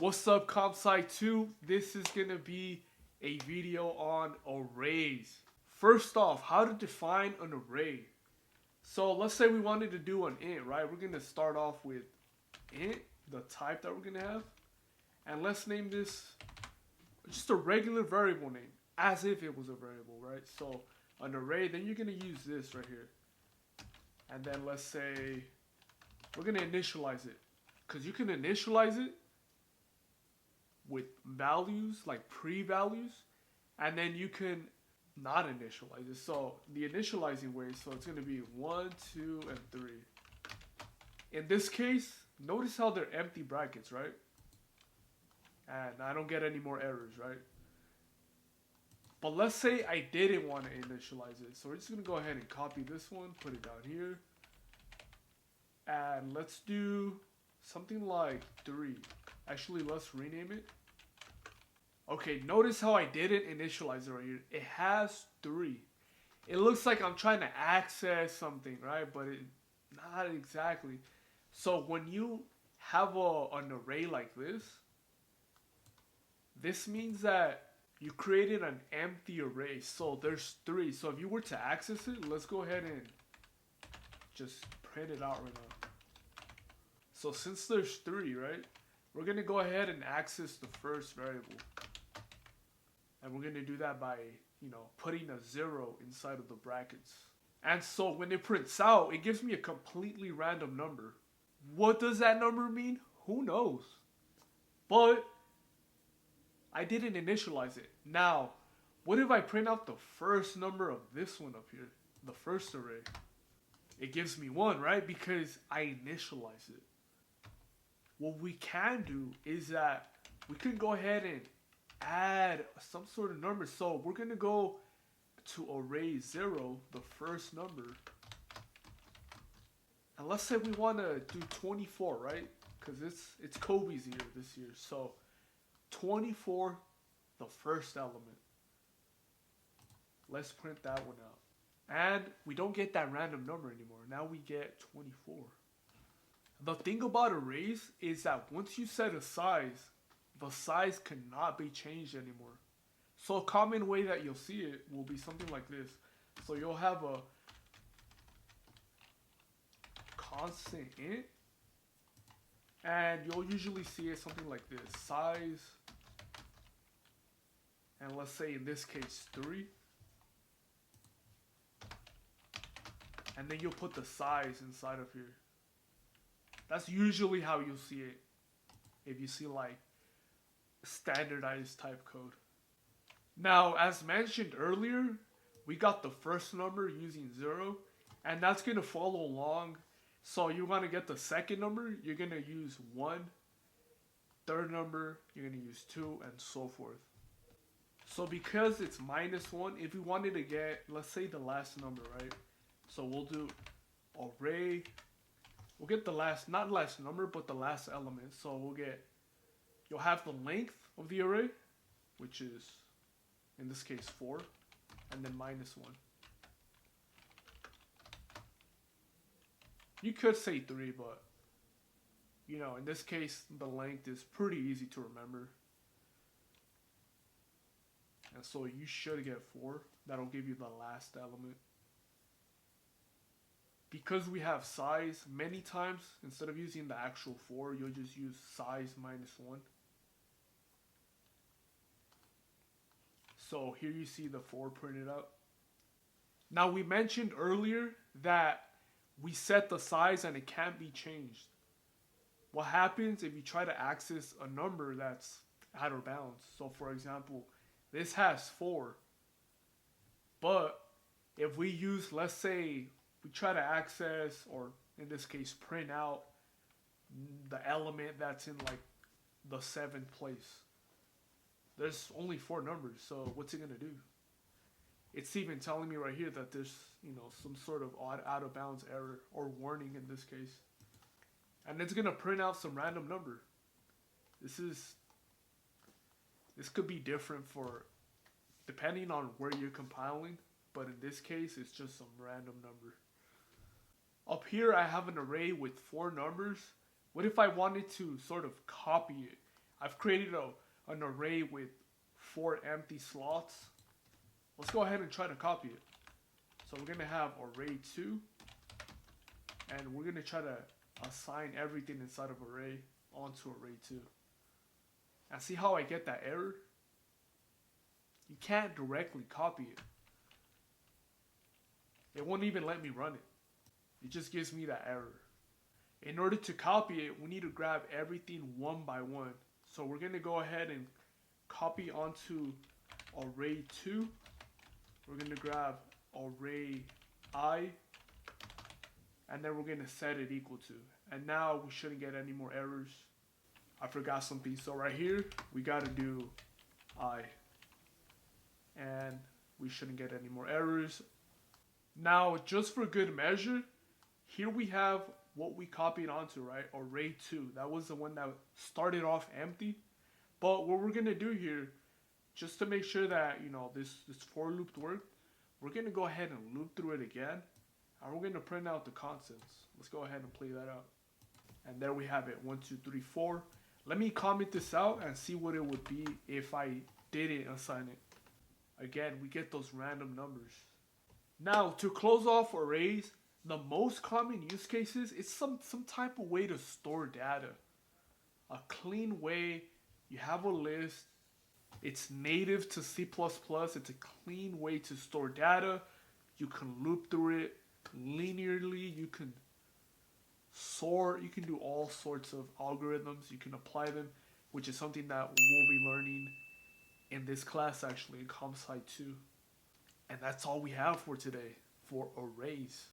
What's up, COMPSCI-2? This is gonna be a video on arrays. First off, how to define an array. So let's say we wanted to do an int, right? We're gonna start off with int, the type that we're gonna have, and let's name this just a regular variable name, as if it was a variable, right? So an array, then you're gonna use this right here, and then let's say we're gonna initialize it, because you can initialize it with values, like pre-values, and then you can not initialize it. So the initializing way, so it's going to be 1, 2, and 3. In this case, notice how they're empty brackets, right? And I don't get any more errors, right? But let's say I didn't want to initialize it. So we're just going to go ahead and copy this one, put it down here. And let's do something like 3. Actually, let's rename it. Okay, notice how I didn't initialize it right here. It has 3. It looks like I'm trying to access something, right? But not exactly. So when you have an array like this means that you created an empty array. So there's 3. So if you were to access it, let's go ahead and just print it out right now. So since there's 3, right? We're going to go ahead and access the first variable. And we're going to do that by, putting a 0 inside of the brackets. And so when it prints out, it gives me a completely random number. What does that number mean? Who knows? But I didn't initialize it. Now, what if I print out the first number of this one up here? The first array. It gives me 1, right? Because I initialized it. What we can do is that we can go ahead and add some sort of number. So we're going to go to array 0, the first number. And let's say we want to do 24, right? Because it's Kobe's year this year. So 24, the first element. Let's print that one out. And we don't get that random number anymore. Now we get 24. The thing about arrays is that once you set a size, the size cannot be changed anymore. So a common way that you'll see it will be something like this. So you'll have a constant int, and you'll usually see it something like this. Size, and let's say in this case 3. And then you'll put the size inside of here. That's usually how you'll see it if you see like standardized type code. Now, as mentioned earlier, we got the first number using 0, and that's going to follow along. So you want to get the second number, you're going to use 1. Third number, you're going to use 2, and so forth. So because it's -1, if we wanted to get, let's say, the last number, right? So we'll do array. We'll get the not last number, but the last element. So you'll have the length of the array, which is, in this case, 4, and then -1. You could say 3, but, in this case, the length is pretty easy to remember. And so you should get 4. That'll give you the last element. Because we have size, many times, instead of using the actual 4, you'll just use size -1. So here you see the 4 printed out. Now we mentioned earlier that we set the size and it can't be changed. What happens if you try to access a number that's out of bounds? So for example, this has 4. But if we use, let's say, we try to access, or in this case, print out the element that's in like the 7th place. There's only 4 numbers, so what's it going to do? It's even telling me right here that there's, some sort of out of bounds error or warning in this case. And it's going to print out some random number. This could be different depending on where you're compiling, but in this case, it's just some random number. Up here, I have an array with 4 numbers. What if I wanted to sort of copy it? I've created an array with 4 empty slots. Let's go ahead and try to copy it. So we're gonna have array 2, and we're gonna try to assign everything inside of array onto array 2. And see how I get that error? You can't directly copy it. It won't even let me run it. It just gives me that error. In order to copy it, we need to grab everything one by one. So we're gonna go ahead and copy onto array 2. We're gonna grab array I, and then we're gonna set it equal to. And now we shouldn't get any more errors. I forgot something. So right here, we gotta do I. And we shouldn't get any more errors. Now, just for good measure, here we have what we copied onto, right? Array 2. That was the one that started off empty. But what we're gonna do here, just to make sure that, you know, this for loop worked, we're gonna go ahead and loop through it again. And we're gonna print out the constants. Let's go ahead and play that out. And there we have it, 1, 2, 3, 4. Let me comment this out and see what it would be if I didn't assign it. Again, we get those random numbers. Now, to close off arrays, the most common use cases is some type of way to store data. A clean way, you have a list, it's native to C++, it's a clean way to store data. You can loop through it linearly, you can sort, you can do all sorts of algorithms, you can apply them, which is something that we'll be learning in this class actually, in COMPSCI-2. And that's all we have for today for arrays.